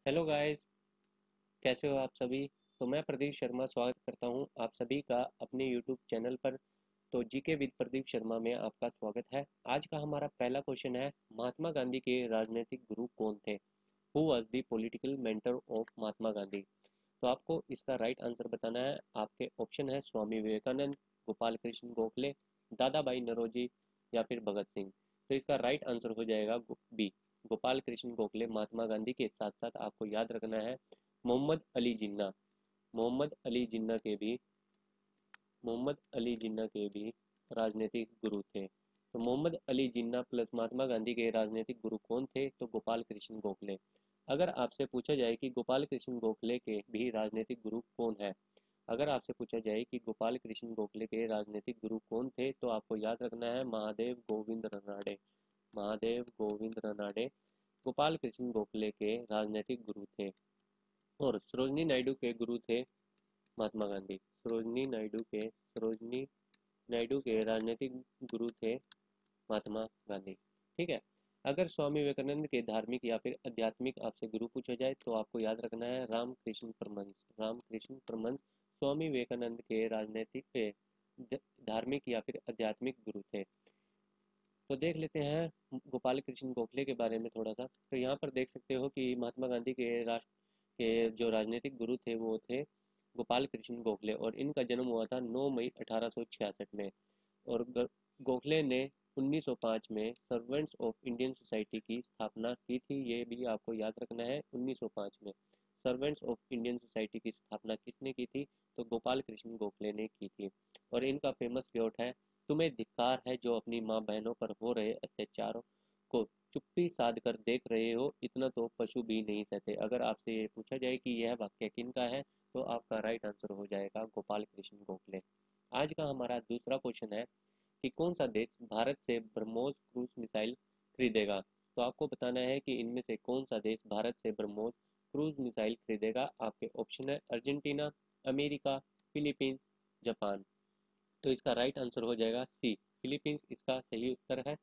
Hello guys, कैसे हो आप सभी। तो मैं प्रदीप शर्मा स्वागत करता हूं आप सभी का अपने यूट्यूब चैनल पर। तो जीके विद प्रदीप शर्मा में आपका स्वागत है। आज का हमारा पहला क्वेश्चन है, महात्मा गांधी के राजनीतिक गुरु कौन थे। Who was the political mentor of Mahatma Gandhi. तो आपको इसका राइट आंसर बताना है। आपके ऑप्शन है स्वामी विवेकानंद, गोपाल कृष्ण गोखले, दादा भाई नौरोजी या फिर भगत सिंह। तो इसका राइट आंसर हो जाएगा बी, गोपाल कृष्ण गोखले। महात्मा गांधी के साथ साथ आपको याद रखना है मोहम्मद अली जिन्ना। मोहम्मद अली जिन्ना के भी मोहम्मद अली जिन्ना के भी राजनीतिक गुरु थे। तो मोहम्मद अली जिन्ना प्लस महात्मा गांधी के राजनीतिक गुरु कौन थे, तो गोपाल कृष्ण गोखले। अगर आपसे पूछा जाए कि गोपाल कृष्ण गोखले के भी राजनीतिक गुरु कौन है, अगर आपसे पूछा जाए कि गोपाल कृष्ण गोखले के राजनीतिक गुरु कौन थे, तो आपको याद रखना है महादेव गोविंद रनाडे। महादेव गोविंद रनाडे गोपाल कृष्ण गोखले के राजनीतिक गुरु थे। और सरोजनी नायडू के गुरु थे महात्मा गांधी। सरोजनी नायडू के राजनीतिक गुरु थे महात्मा गांधी। ठीक है। अगर स्वामी विवेकानंद के धार्मिक या फिर आध्यात्मिक आपसे गुरु पूछा जाए, तो आपको याद रखना है रामकृष्ण परमहंस। रामकृष्ण परमहंस स्वामी विवेकानंद के राजनीतिक धार्मिक या फिर आध्यात्मिक गुरु थे। तो देख लेते हैं गोपाल कृष्ण गोखले के बारे में थोड़ा सा। तो यहाँ पर देख सकते हो कि महात्मा गांधी के राष्ट्र के जो राजनीतिक गुरु थे वो थे गोपाल कृष्ण गोखले, और इनका जन्म हुआ था 9 मई 1866 में। और गोखले ने 1905 में सर्वेंट्स ऑफ इंडियन सोसाइटी की स्थापना की थी। ये भी आपको याद रखना है, 1905 में सर्वेंट्स ऑफ इंडियन सोसाइटी की स्थापना किसने की थी, तो गोपाल कृष्ण गोखले ने की थी। और इनका फेमस क्योट है, तुम्हें धिक्कार है जो अपनी माँ बहनों पर हो रहे अत्याचारों को चुप्पी साध कर देख रहे हो, इतना तो पशु भी नहीं सहते। अगर आपसे ये पूछा जाए कि यह वाक्य किनका है, तो आपका राइट आंसर हो जाएगा गोपाल कृष्ण गोखले। आज का हमारा दूसरा क्वेश्चन है कि कौन सा देश भारत से ब्रह्मोस क्रूज मिसाइल खरीदेगा। तो आपको बताना है कि इनमें से कौन सा देश भारत से ब्रह्मोस क्रूज मिसाइल खरीदेगा। आपके ऑप्शन है अर्जेंटीना, अमेरिका, फिलीपींस, जापान। तो इसका राइट आंसर हो जाएगा सी, फिलीपींस इसका सही उत्तर है।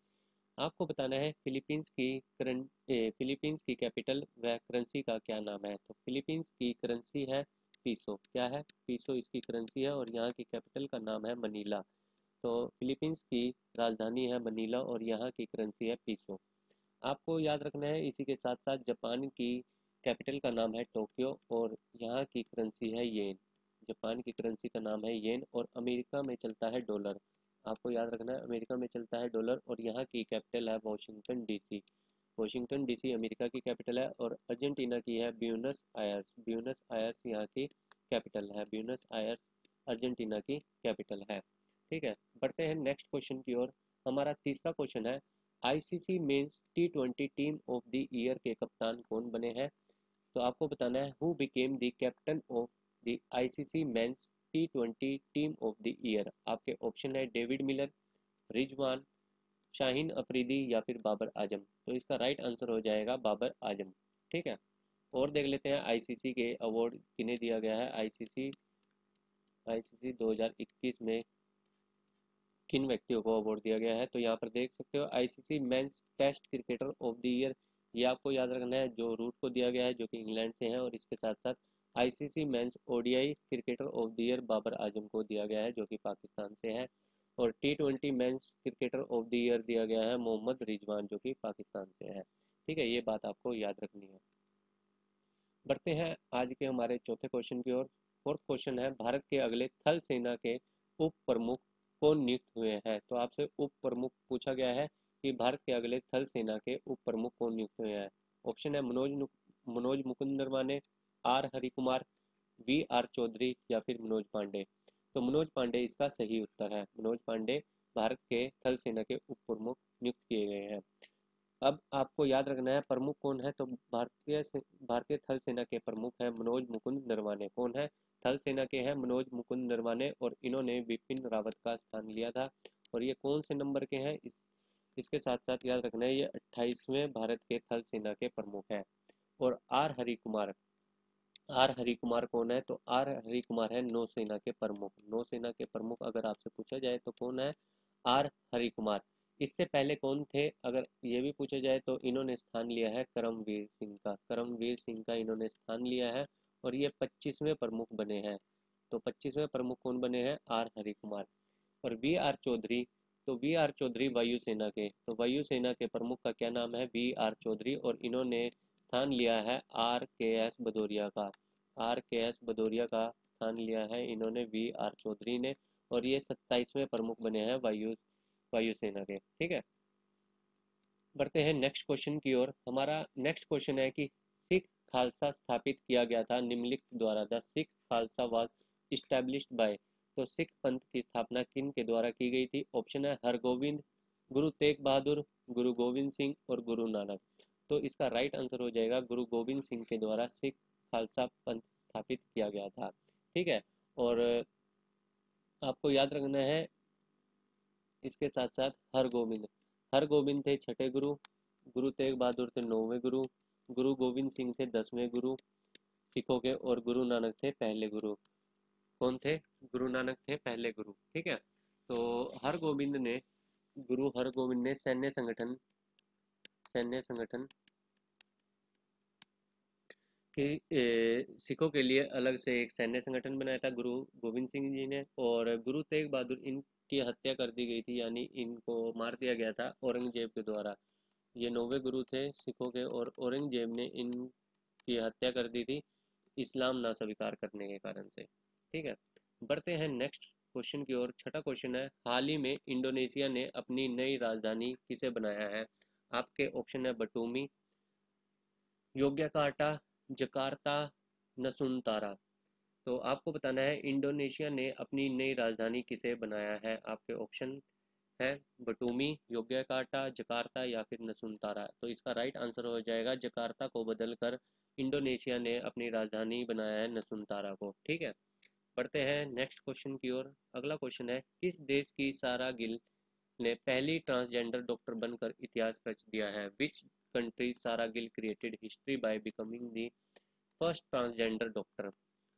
आपको बताना है फिलीपींस की कैपिटल व करेंसी का क्या नाम है। तो फिलीपींस की करेंसी है पीसो। क्या है, पीसो इसकी करेंसी है, और यहाँ की कैपिटल का नाम है मनीला। तो फिलीपींस की राजधानी है मनीला और यहाँ की करेंसी है पीसो। आपको याद रखना है इसी के साथ साथ जापान की कैपिटल का नाम है टोक्यो और यहाँ की करेंसी है येन। जापान की करेंसी का नाम है येन, और अमेरिका में चलता है डॉलर। आपको याद रखना है अमेरिका में चलता है डॉलर, और यहाँ की कैपिटल है Washington DC. Washington DC America की कैपिटल है, और अर्जेंटीना की है ब्यूनस आयर्स। ब्यूनस आयर्स यहाँ की कैपिटल है। ब्यूनस आयर्स अर्जेंटीना की कैपिटल है। ठीक है, बढ़ते हैं नेक्स्ट क्वेश्चन की ओर। हमारा तीसरा क्वेश्चन है, ICC men's T20 team of the year के कप्तान कौन बने हैं। तो आपको बताना है who became the captain of the ICC men's T20 team of the year. आपके ऑप्शन है डेविड मिलर, रिजवान, शाहीन अफरीदी या फिर बाबर आजम। तो इसका राइट आंसर हो जाएगा बाबर आजम। ठीक है, और देख लेते हैं आईसीसी के अवार्ड किन्हें दिया गया है। आईसीसी 2021 में किन व्यक्तियों को अवार्ड दिया गया है। तो यहाँ पर देख सकते हो ICC men's test cricketer of the year, ये आपको याद रखना है, जो रूट को दिया गया है जो कि इंग्लैंड से है। और इसके साथ साथ ICC men's ODI cricketer of the year Babar Azam को दिया गया है जो कि पाकिस्तान से है। और टी20 men's cricketer of the year दिया गया है मोहम्मद रिजवान जो कि पाकिस्तान से है। ठीक है, ये बात आपको याद रखनी है। बढ़ते हैं आज के हमारे चौथे क्वेश्चन की ओर। फोर्थ क्वेश्चन है, भारत के अगले थल सेना के उप प्रमुख कौन नियुक्त हुए हैं। तो आपसे उप प्रमुख पूछा गया है कि भारत के अगले थल सेना के उप प्रमुख कौन नियुक्त हुए हैं। ऑप्शन है Manoj Mukund Naravane, R Harikumar, V R Chaudhari या फिर मनोज पांडे। तो मनोज पांडे इसका सही उत्तर है। मनोज पांडे भारत के थल सेना के उप प्रमुख नियुक्त किए गए हैं। अब आपको याद रखना है प्रमुख कौन है। तो भारतीय थल सेना के प्रमुख हैं मनोज मुकुंद नरवाने। कौन है, थल सेना के हैं मनोज मुकुंद नरवाने, और इन्होंने बिपिन रावत का स्थान लिया था। और ये कौन से नंबर के हैं, इसके साथ साथ याद रखना है ये 28वें भारत के थल सेना के प्रमुख हैं। और आर हरि कुमार कौन है, तो आर हरि कुमार है नौसेना के प्रमुख। नौसेना के प्रमुख अगर आपसे पूछा जाए तो कौन है, आर हरि कुमार। इससे पहले कौन थे, अगर ये भी पूछा जाए तो इन्होंने स्थान लिया है करमवीर सिंह का। करमवीर सिंह का इन्होंने स्थान लिया है और ये 25वें प्रमुख बने हैं। तो 25वें प्रमुख कौन बने हैं, आर हरि कुमार। और वी आर चौधरी, तो वी आर चौधरी वायुसेना के, तो वायुसेना के प्रमुख का क्या नाम है, वी आर चौधरी। और इन्होंने स्थान लिया है आर के एस भदौरिया का। आर के एस भदौरिया का स्थान लिया है इन्होंने, वी आर चौधरी ने। और ये 27वें प्रमुख बने हैं वायुसेना के। ठीक है, बढ़ते हैं नेक्स्ट क्वेश्चन की ओर। हमारा नेक्स्ट क्वेश्चन है कि सिख खालसा स्थापित किया गया था निम्नलिखित द्वारा। The Sikh Khalsa was established bye, तो सिख पंथ की स्थापना किन के द्वारा की गई थी। ऑप्शन है हरगोविंद, गुरु तेग बहादुर, गुरु गोविंद सिंह और गुरु नानक। तो इसका राइट आंसर हो जाएगा गुरु गोविंद सिंह के द्वारा सिख खालसा पंथ स्थापित किया गया था। ठीक है, और आपको याद रखना है इसके साथ साथ हरगोविंद, हरगोविंद थे छठे गुरु, गुरु तेग बहादुर थे 9वें गुरु, गुरु गोविंद सिंह थे 10वें गुरु सिखों के, और गुरु नानक थे पहले गुरु। कौन थे, गुरु नानक थे पहले गुरु। ठीक है, तो हरगोविंद ने, गुरु हरगोविंद ने सैन्य संगठन कि सिखों के लिए अलग से एक सैन्य संगठन बनाया था गुरु गोविंद सिंह जी ने। और गुरु तेग बहादुर, इनकी हत्या कर दी गई थी, यानी इनको मार दिया गया था औरंगजेब के द्वारा। ये 9वें गुरु थे सिखों के, और औरंगजेब ने इनकी हत्या कर दी थी इस्लाम ना स्वीकार करने के कारण से। ठीक है, बढ़ते हैं नेक्स्ट क्वेश्चन की ओर। छठा क्वेश्चन है, हाल ही में इंडोनेशिया ने अपनी नई राजधानी किसे बनाया है। आपके ऑप्शन है बटूमी, योग्यकार्टा, जकार्ता, नसूंतारा। तो आपको बताना है इंडोनेशिया ने अपनी नई राजधानी किसे बनाया है। आपके ऑप्शन है बटूमी, योग्यकार्टा, जकार्ता या फिर नसूंतारा। तो इसका राइट आंसर हो जाएगा जकार्ता को बदलकर इंडोनेशिया ने अपनी राजधानी बनाया है नसूंतारा को। ठीक है, बढ़ते हैं नेक्स्ट क्वेश्चन की ओर। अगला क्वेश्चन है, किस देश की सारा गिल ने पहली ट्रांसजेंडर डॉक्टर बनकर इतिहास रच दिया है। विच कंट्री सारा Gill created history by becoming the first transgender doctor.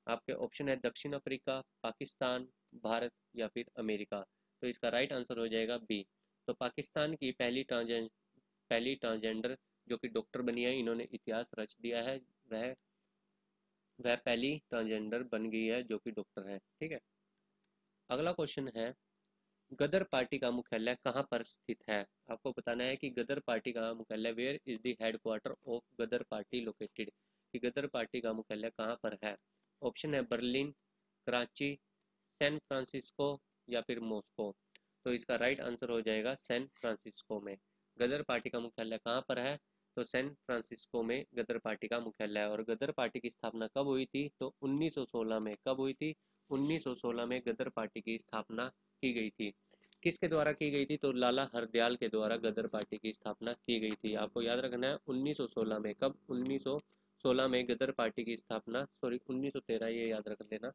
आपके ऑप्शन है दक्षिण अफ्रीका, पाकिस्तान, भारत या फिर अमेरिका। तो इसका राइट आंसर हो जाएगा बी। तो पाकिस्तान की पहली ट्रांसजेंडर जो कि डॉक्टर बनी है, इन्होंने इतिहास रच दिया है। वह वह पहली ट्रांसजेंडर बन गई है जो कि डॉक्टर है। ठीक है, अगला क्वेश्चन है, गदर पार्टी का मुख्यालय कहाँ पर स्थित है। आपको बताना है कि गदर पार्टी का मुख्यालय, where is the headquarter of Ghadar party located, कि गदर पार्टी का मुख्यालय कहाँ पर है। ऑप्शन है बर्लिन, कराची, सैन फ्रांसिस्को या फिर मॉस्को। तो इसका राइट आंसर हो जाएगा सैन फ्रांसिस्को में। गदर पार्टी का मुख्यालय कहाँ पर है, तो सैन फ्रांसिस्को में गदर पार्टी का मुख्यालय है। और गदर पार्टी की स्थापना कब हुई थी, तो 1916 में। कब हुई थी, 1916 में गदर पार्टी की स्थापना की गई थी। किसके द्वारा की गई थी, तो लाला हरदयाल के द्वारा गदर पार्टी की स्थापना की गई थी। आपको याद रखना है 1916 में। कब, 1916 में गदर पार्टी की स्थापना, सॉरी 1913, ये याद रख लेना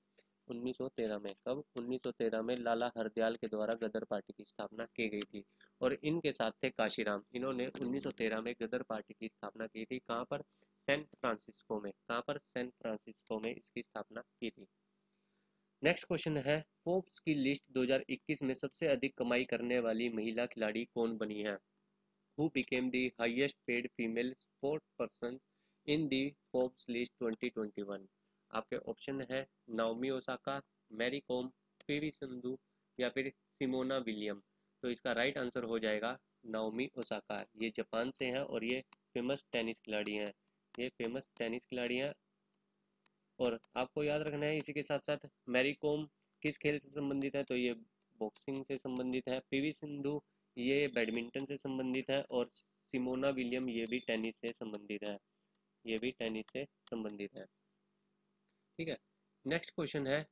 1913 में। कब, 1913 में लाला हरदयाल के द्वारा गदर पार्टी की स्थापना की गई थी। और इनके साथ थे काशीराम, इन्होंने 1913 में गदर पार्टी की स्थापना की थी। कहाँ पर, सैन फ्रांसिस्को में। कहाँ पर, सैन फ्रांसिस्को में इसकी स्थापना की थी। नेक्स्ट क्वेश्चन है, फोर्ब्स की लिस्ट 2021 में सबसे अधिक कमाई करने वाली महिला खिलाड़ी कौन बनी है। Who became the highest paid female sport person in the Forbes list 2021। आपके ऑप्शन है नाओमी ओसाका, मैरी कॉम, पीवी सिंधु या फिर सिमोना विलियम। तो इसका राइट आंसर हो जाएगा नाओमी ओसाका। ये जापान से हैं और ये फेमस टेनिस खिलाड़ी हैं। ये फेमस टेनिस खिलाड़ी हैं। और आपको याद रखना है इसी के साथ साथ मैरी कॉम किस खेल से संबंधित है, तो ये बॉक्सिंग से संबंधित है। पीवी सिंधु ये बैडमिंटन से संबंधित है। और सिमोना विलियम ये भी टेनिस से संबंधित है। ये भी टेनिस से संबंधित है। ठीक है, नेक्स्ट क्वेश्चन है,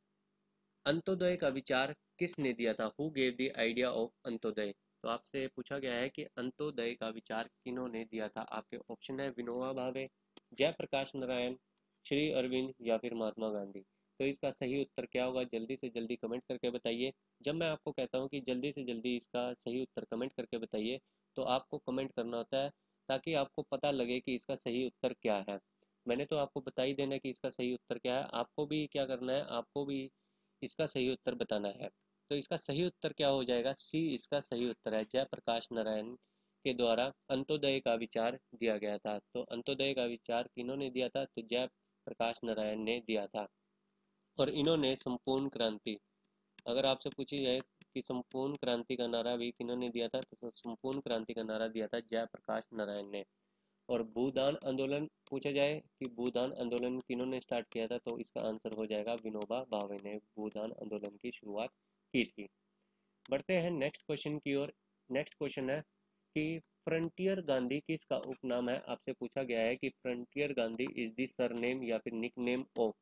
अंत्योदय का विचार किसने दिया था। Who gave the idea of Antyodaya. तो आपसे पूछा गया है कि अंत्योदय का विचार किन्होंने दिया था। आपके ऑप्शन है विनोबा भावे, जयप्रकाश नारायण, श्री अरविंद या फिर महात्मा गांधी। तो इसका सही उत्तर क्या होगा, जल्दी से जल्दी कमेंट करके बताइए। जब मैं आपको कहता हूँ कि जल्दी से जल्दी इसका सही उत्तर कमेंट करके बताइए, तो आपको कमेंट करना होता है ताकि आपको पता लगे कि इसका सही उत्तर क्या है। मैंने तो आपको बता ही देना कि इसका सही उत्तर क्या है, आपको भी क्या करना है, आपको भी इसका सही उत्तर बताना है। तो इसका सही उत्तर क्या हो जाएगा? सी इसका सही उत्तर है। जयप्रकाश नारायण के द्वारा अंत्योदय का विचार दिया गया था। तो अंत्योदय का विचार किन्होंने दिया था? तो जयप्रकाश नारायण ने दिया था। और इन्होंने संपूर्ण क्रांति, अगर आपसे पूछी जाए कि संपूर्ण क्रांति का नारा भी किन्होंने दिया था, तो संपूर्ण क्रांति का नारा दिया था जयप्रकाश नारायण ने। और भूदान आंदोलन पूछा जाए कि भूदान आंदोलन किन्होंने स्टार्ट किया था, तो इसका आंसर हो जाएगा विनोबा भावे ने भूदान आंदोलन की शुरुआत की थी। बढ़ते हैं नेक्स्ट क्वेश्चन की ओर। नेक्स्ट क्वेश्चन है कि फ्रंटियर गांधी किसका उपनाम है? आपसे पूछा गया है कि frontier Gandhi is the surname या फिर निक नेम ऑफ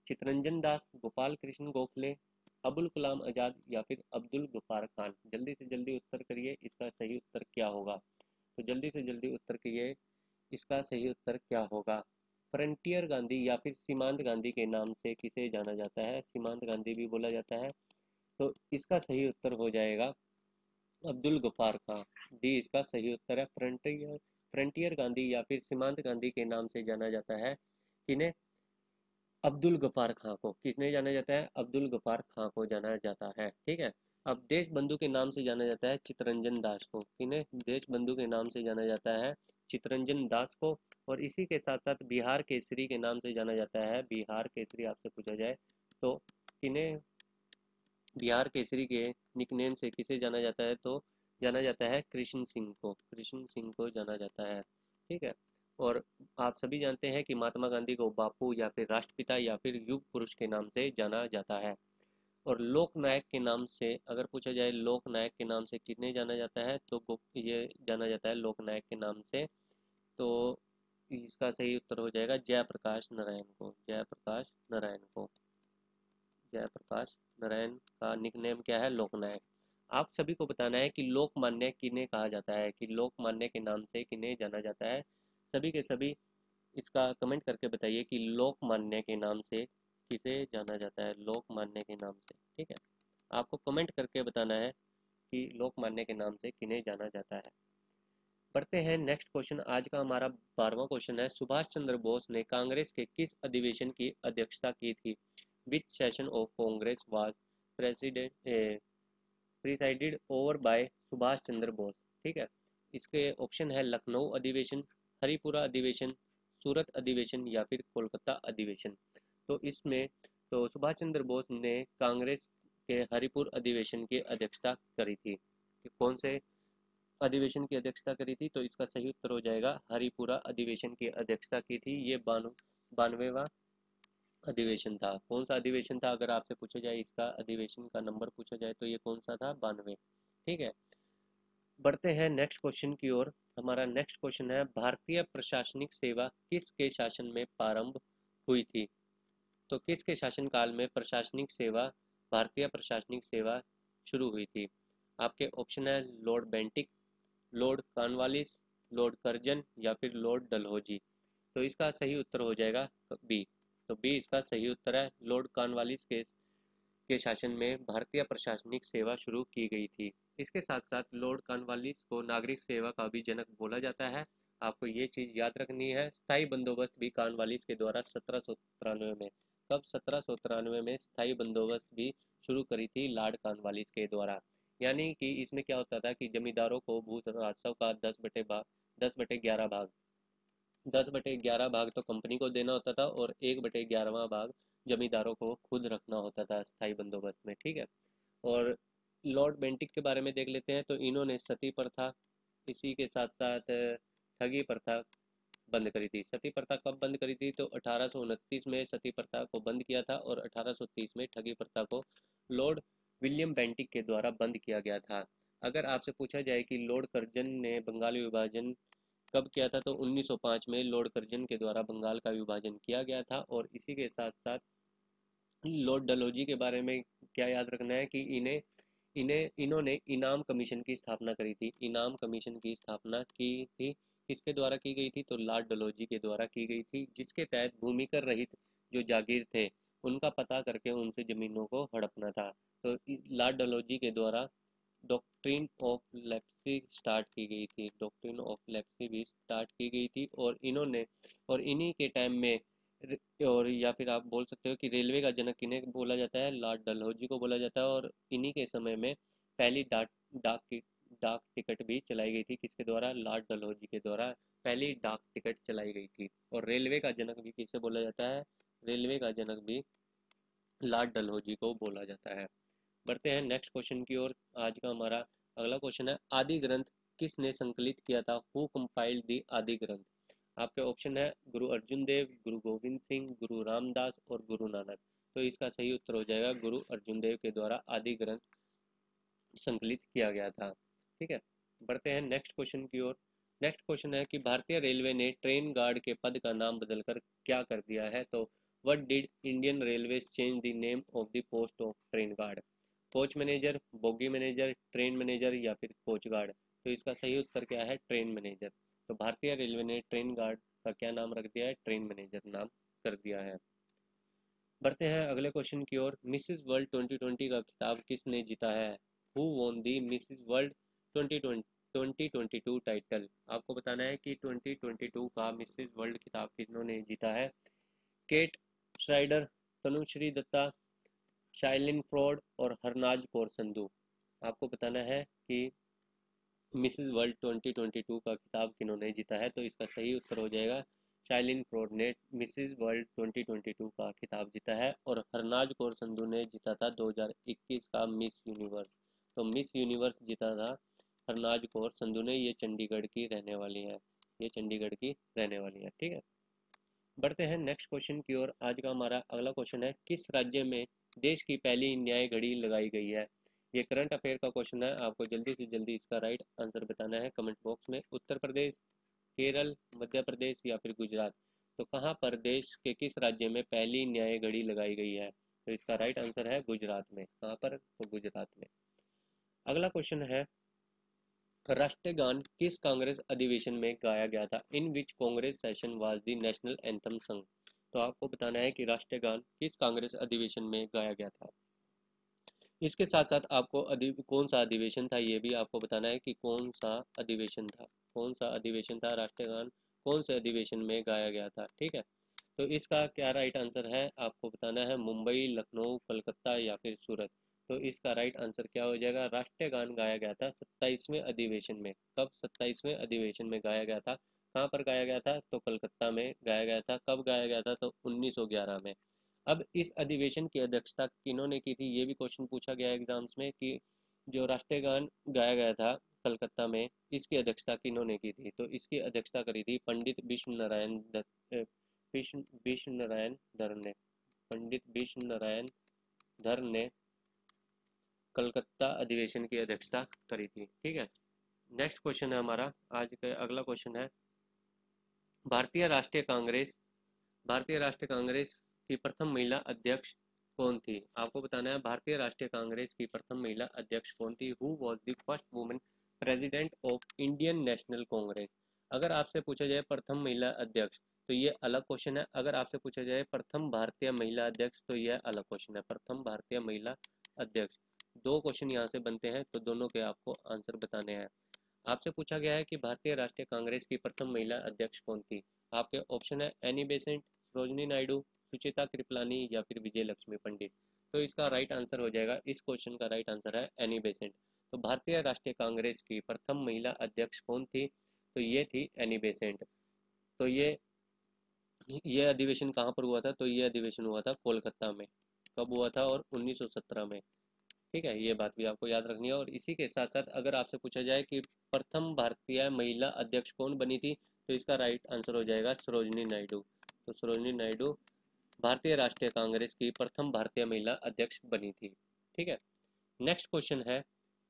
चितरंजन दास, गोपाल कृष्ण गोखले, अबुल कलाम आजाद या फिर अब्दुल गफ्फार खान। जल्दी से जल्दी उत्तर करिए, इसका सही उत्तर क्या होगा? तो जल्दी से जल्दी उत्तर करिए, इसका सही उत्तर क्या होगा? फ्रंटियर गांधी या फिर सीमांत गांधी के नाम से किसे जाना जाता है? सीमांत गांधी भी बोला जाता है। तो इसका सही उत्तर हो जाएगा अब्दुल गफ्फार खान। डी इसका सही उत्तर है। फ्रंटियर गांधी या फिर सीमांत गांधी के नाम से जाना जाता है किन्हें? अब्दुल गफ्फार खां को। किसने जाना जाता है? अब्दुल गफ्फार खां को जाना जाता है। ठीक है। अब देश बंधु के नाम से जाना जाता है चितरंजन दास को। किन्हें देश बंधु के नाम से जाना जाता है? चितरंजन दास को। और इसी के साथ साथ बिहार केसरी के नाम से जाना जाता है। बिहार केसरी आपसे पूछा जाए तो किन्हें बिहार केसरी के निकनेम से किसे जाना जाता है? तो जाना जाता है कृष्ण सिंह को। कृष्ण सिंह को जाना जाता है। ठीक है। और आप सभी जानते हैं कि महात्मा गांधी को बापू या फिर राष्ट्रपिता या फिर युग पुरुष के नाम से जाना जाता है। और लोकनायक के नाम से अगर पूछा जाए लोकनायक के नाम से कितने जाना जाता है, तो ये जाना जाता है लोकनायक के नाम से। तो इसका सही उत्तर हो जाएगा जयप्रकाश नारायण को। जयप्रकाश नारायण को। जयप्रकाश नारायण का निकनेम क्या है? लोकनायक। आप सभी को बताना है कि लोकमान्य किन्हें कहा जाता है, कि लोकमान्य के नाम से किन्हें जाना जाता है। सभी के सभी इसका कमेंट करके बताइए कि लोकमान्य के नाम से किसे जाना जाता है। लोकमान्य के नाम से। ठीक है। आपको कमेंट करके बताना है कि लोकमान्य के नाम से किन्हें जाना जाता है। बढ़ते हैं नेक्स्ट क्वेश्चन। आज का हमारा 12वां क्वेश्चन है, सुभाष चंद्र बोस ने कांग्रेस के किस अधिवेशन की अध्यक्षता की थी? Which session of Congress was presided over by Subhash Chandra Bose? ठीक है। इसके ऑप्शन है लखनऊ अधिवेशन, हरिपुरा अधिवेशन, सूरत अधिवेशन या फिर कोलकाता अधिवेशन। तो इसमें तो सुभाष चंद्र बोस ने कांग्रेस के हरिपुर अधिवेशन की अध्यक्षता करी थी। कि कौन से अधिवेशन की अध्यक्षता करी थी? तो इसका सही उत्तर हो जाएगा हरिपुरा अधिवेशन की अध्यक्षता की थी। ये 92वां अधिवेशन था। कौन सा अधिवेशन था? अगर आपसे पूछा जाए इसका अधिवेशन का नंबर पूछा जाए तो ये कौन सा था? 92। ठीक है। बढ़ते हैं नेक्स्ट क्वेश्चन की ओर। हमारा नेक्स्ट क्वेश्चन है, भारतीय प्रशासनिक सेवा किसके शासन में प्रारंभ हुई थी? तो किसके शासनकाल में प्रशासनिक सेवा, भारतीय प्रशासनिक सेवा शुरू हुई थी? आपके ऑप्शन है Lord Bentinck, Lord Cornwallis, Lord Curzon या फिर लॉर्ड डलहौजी। तो इसका सही उत्तर हो जाएगा बी। तो बी इसका सही उत्तर है। लॉर्ड कॉर्नवालिस के शासन में भारतीय प्रशासनिक सेवा शुरू की गई थी। इसके साथ साथ लॉर्ड कॉर्नवालिस को नागरिक सेवा का भी जनक बोला जाता है। आपको ये चीज़ याद रखनी है। स्थायी बंदोबस्त भी कॉर्नवालिस के द्वारा 1793 में, कब? 1793 में स्थायी बंदोबस्त भी शुरू करी थी लॉर्ड कॉर्नवालिस के द्वारा। यानी कि इसमें क्या होता था कि जमींदारों को भू राजस्व का 10/11 भाग 10/11 भाग तो कंपनी को देना होता था और 1/11वां भाग जमींदारों को खुद रखना होता था स्थायी बंदोबस्त में। ठीक है। और लॉर्ड बेंटिक के बारे में देख लेते हैं। तो इन्होंने सती प्रथा, इसी के साथ साथ ठगी प्रथा बंद करी थी। सती प्रथा कब बंद करी थी? तो 1829 में सती प्रथा को बंद किया था और 1830 में ठगी प्रथा को लॉर्ड विलियम बेंटिक के द्वारा बंद किया गया था। अगर आपसे पूछा जाए कि लॉर्ड कर्जन ने बंगाल विभाजन कब किया था, तो 1905 में लॉर्ड कर्जन के द्वारा बंगाल का विभाजन किया गया था। और इसी के साथ साथ लॉर्ड डलहौजी के बारे में क्या याद रखना है कि इन्होंने इनाम कमीशन की स्थापना करी थी। इनाम कमीशन की स्थापना की थी किसके द्वारा की गई थी? तो लॉर्ड डलहौजी के द्वारा की गई थी, जिसके तहत भूमिकर रहित जो जागीर थे उनका पता करके उनसे जमीनों को हड़पना था। तो लॉर्ड डलहौजी के द्वारा डॉक्ट्रिन ऑफ लेप्सी स्टार्ट की गई थी। डॉक्ट्रिन ऑफ लेप्सी भी स्टार्ट की गई थी। और इन्हीं के टाइम में और या फिर आप बोल सकते हो कि रेलवे का जनक किन्हें बोला जाता है, लॉर्ड डलहौजी को बोला जाता है। और इन्हीं के समय में पहली डाक की डाक टिकट भी चलाई गई थी, किसके द्वारा, लॉर्ड डलहौजी के द्वारा पहली डाक टिकट चलाई गई थी। और रेलवे का जनक भी किसे बोला जाता है, रेलवे का जनक भी लॉर्ड डलहौजी को बोला जाता है। बढ़ते हैं नेक्स्ट क्वेश्चन की ओर। आज का हमारा अगला क्वेश्चन है, आदि ग्रंथ किसने संकलित किया था, हु कंपाइल्ड दी आदि ग्रंथ। आपके ऑप्शन है गुरु अर्जुन देव, गुरु गोविंद सिंह, गुरु रामदास और गुरु नानक। तो इसका सही उत्तर हो जाएगा गुरु अर्जुन देव के द्वारा आदि ग्रंथ संकलित किया गया था। ठीक है, बढ़ते हैं नेक्स्ट क्वेश्चन की ओर। नेक्स्ट क्वेश्चन है कि भारतीय रेलवे ने ट्रेन गार्ड के पद का नाम बदलकर क्या कर दिया है। तो what did Indian railway change the name of the post of train guard. Coach manager, bogie manager, train manager या फिर कोच गार्ड। तो इसका सही उत्तर क्या है, ट्रेन मैनेजर। तो भारतीय रेलवे ने ट्रेन गार्ड का क्या नाम रख दिया है, ट्रेन मैनेजर नाम कर दिया है। बढ़ते हैं अगले क्वेश्चन की ओर। मिसिज वर्ल्ड 2020 का खिताब किसने जीता है, who won the Mrs world 2022 title. आपको बताना है कि 2022 का मिसिज वर्ल्ड खिताब किन्होंने जीता है। Cat श्राइडर, Tanushree Dutta, Shaylyn fraud और हरनाज कौर संधू। आपको बताना है कि मिसिज वर्ल्ड 2022 का खिताब किन्होंने जीता है। तो इसका सही उत्तर हो जाएगा शाइलिन फ्रॉड ने मिसिज वर्ल्ड 2022 का खिताब जीता है। और हरनाज कौर संधू ने जीता था 2021 का मिस यूनिवर्स। तो मिस यूनिवर्स जीता था हरनाज कौर संधू ने। ये चंडीगढ़ की रहने वाली है, ये चंडीगढ़ की रहने वाली है। ठीक है, बढ़ते हैं नेक्स्ट क्वेश्चन की ओर। आज का हमारा अगला क्वेश्चन है, किस राज्य में देश की पहली न्याय घड़ी लगाई गई है। ये करंट अफेयर का क्वेश्चन है, आपको जल्दी से जल्दी इसका राइट आंसर बताना है कमेंट बॉक्स में। उत्तर प्रदेश, केरल, मध्य प्रदेश या फिर गुजरात। तो कहाँ पर देश के किस राज्य में पहली न्याय घड़ी लगाई गई है। तो इसका राइट आंसर है गुजरात में। कहाँ पर, तो गुजरात में। अगला क्वेश्चन है, राष्ट्रीय गान किस कांग्रेस अधिवेशन में गाया गया था, in which Congress session was the national anthem sung. तो आपको बताना है कि राष्ट्रीय गान किस कांग्रेस अधिवेशन में गाया गया था। इसके साथ साथ आपको कौन सा अधिवेशन था ये भी आपको बताना है कि कौन सा अधिवेशन था, कौन सा अधिवेशन था, राष्ट्रीय गान कौन से अधिवेशन में गाया गया था। ठीक है, तो इसका क्या राइट आंसर है, आपको बताना है मुंबई, लखनऊ, कलकत्ता या फिर सूरत। तो इसका राइट आंसर क्या हो जाएगा, राष्ट्रीय गान गाया गया था 27वें अधिवेशन में। कब, 27वें अधिवेशन में गाया गया था। कहाँ पर गाया गया था, तो कलकत्ता में गाया गया था। कब गाया गया था, तो 1911 में। अब इस अधिवेशन की अध्यक्षता किन्होंने की थी, ये भी क्वेश्चन पूछा गया एग्जाम्स में कि जो राष्ट्रीय गान गाया गया था कलकत्ता में, इसकी अध्यक्षता किन्होंने की थी। तो इसकी अध्यक्षता करी थी पंडित विश्व नारायण दत्त, विश्व नारायण धर ने, पंडित विश्व नारायण धर ने कलकत्ता अधिवेशन की अध्यक्षता करी थी। ठीक है, नेक्स्ट क्वेश्चन है हमारा आज का अगला क्वेश्चन है, भारतीय राष्ट्रीय कांग्रेस, भारतीय राष्ट्रीय कांग्रेस की प्रथम महिला अध्यक्ष कौन थी। आपको बताना है भारतीय राष्ट्रीय कांग्रेस की प्रथम महिला अध्यक्ष कौन थी, who was the first women president of Indian national Congress. अगर आपसे पूछा जाए प्रथम महिला अध्यक्ष तो ये अलग क्वेश्चन है। अगर आपसे पूछा जाए प्रथम भारतीय महिला अध्यक्ष तो यह अलग क्वेश्चन है। प्रथम भारतीय महिला अध्यक्ष, दो क्वेश्चन यहाँ से बनते हैं, तो दोनों के आपको आंसर बताने हैं। आपसे पूछा गया है कि भारतीय राष्ट्रीय कांग्रेस की प्रथम महिला अध्यक्ष कौन थी। आपके ऑप्शन है एनी बेसेंट, सरोजनी नायडू, सुचिता कृपलानी या फिर विजय लक्ष्मी पंडित। तो इसका राइट आंसर हो जाएगा, इस क्वेश्चन का राइट आंसर है एनी बेसेंट। तो भारतीय राष्ट्रीय कांग्रेस की प्रथम महिला अध्यक्ष कौन थी, तो ये थी एनी बेसेंट। तो ये अधिवेशन कहाँ पर हुआ था, तो ये अधिवेशन हुआ था कोलकाता में। कब हुआ था, और 1917 में। ठीक है, ये बात भी आपको याद रखनी है। और इसी के साथ साथ अगर आपसे पूछा जाए कि प्रथम भारतीय महिला अध्यक्ष कौन बनी थी, तो इसका राइट आंसर हो जाएगा सरोजनी नायडू। तो सरोजनी नायडू भारतीय राष्ट्रीय कांग्रेस की प्रथम भारतीय महिला अध्यक्ष बनी थी। ठीक है, नेक्स्ट क्वेश्चन है,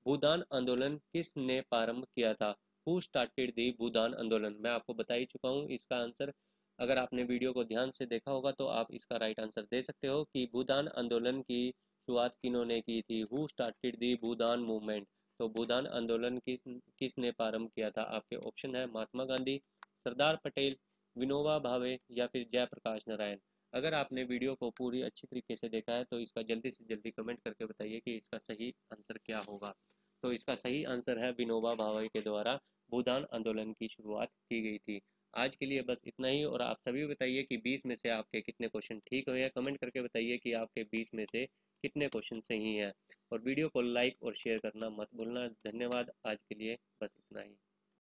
भूदान आंदोलन किसने प्रारंभ किया था, हु स्टार्टेड दी भूदान आंदोलन। मैं आपको बता ही चुका हूँ इसका आंसर। अगर आपने वीडियो को ध्यान से देखा होगा तो आप इसका राइट आंसर दे सकते हो कि भूदान आंदोलन की शुरुआत किन्होंने की थी, who started the Bhoodan movement. तो भूदान आंदोलन किसने प्रारंभ किया था। आपके ऑप्शन है महात्मा गांधी, सरदार पटेल, विनोबा भावे या फिर जयप्रकाश नारायण। अगर आपने वीडियो को पूरी अच्छी तरीके से देखा है तो इसका जल्दी से जल्दी कमेंट करके बताइए कि इसका सही आंसर क्या होगा। तो इसका सही आंसर है विनोबा भावे के द्वारा भूदान आंदोलन की शुरुआत की गई थी। आज के लिए बस इतना ही, और आप सभी बताइए कि 20 में से आपके कितने क्वेश्चन ठीक हुए हैं। कमेंट करके बताइए कि आपके 20 में से कितने क्वेश्चन सही हैं, और वीडियो को लाइक और शेयर करना मत भूलना। धन्यवाद, आज के लिए बस इतना ही।